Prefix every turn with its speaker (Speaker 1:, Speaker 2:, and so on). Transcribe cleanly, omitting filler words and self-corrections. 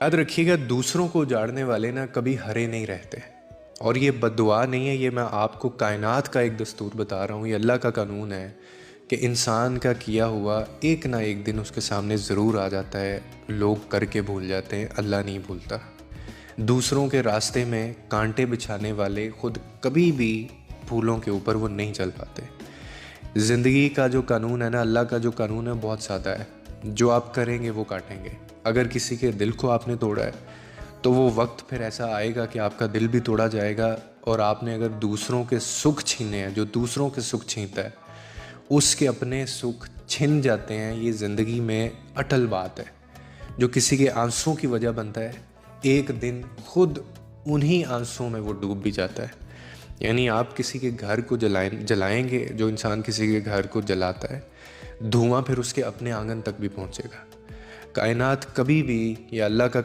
Speaker 1: याद रखिएगा, दूसरों को उजाड़ने वाले ना कभी हरे नहीं रहते। और ये बद्दुआ नहीं है, ये मैं आपको कायनात का एक दस्तूर बता रहा हूँ, ये अल्लाह का कानून है कि इंसान का किया हुआ एक ना एक दिन उसके सामने ज़रूर आ जाता है। लोग करके भूल जाते हैं, अल्लाह नहीं भूलता। दूसरों के रास्ते में कांटे बिछाने वाले खुद कभी भी फूलों के ऊपर वो नहीं चल पाते। ज़िंदगी का जो कानून है ना, अल्लाह का जो कानून है, बहुत सादा है। जो आप करेंगे वो काटेंगे। अगर किसी के दिल को आपने तोड़ा है तो वो वक्त फिर ऐसा आएगा कि आपका दिल भी तोड़ा जाएगा। और आपने अगर दूसरों के सुख छीने हैं, जो दूसरों के सुख छीनता है उसके अपने सुख छिन जाते हैं। ये ज़िंदगी में अटल बात है। जो किसी के आंसुओं की वजह बनता है, एक दिन खुद उन्हीं आंसुओं में वो डूब भी जाता है। यानी आप किसी के घर को जलाएंगे, जो इंसान किसी के घर को जलाता है, धुआं फिर उसके अपने आंगन तक भी पहुंचेगा। कायनात कभी भी, या अल्लाह का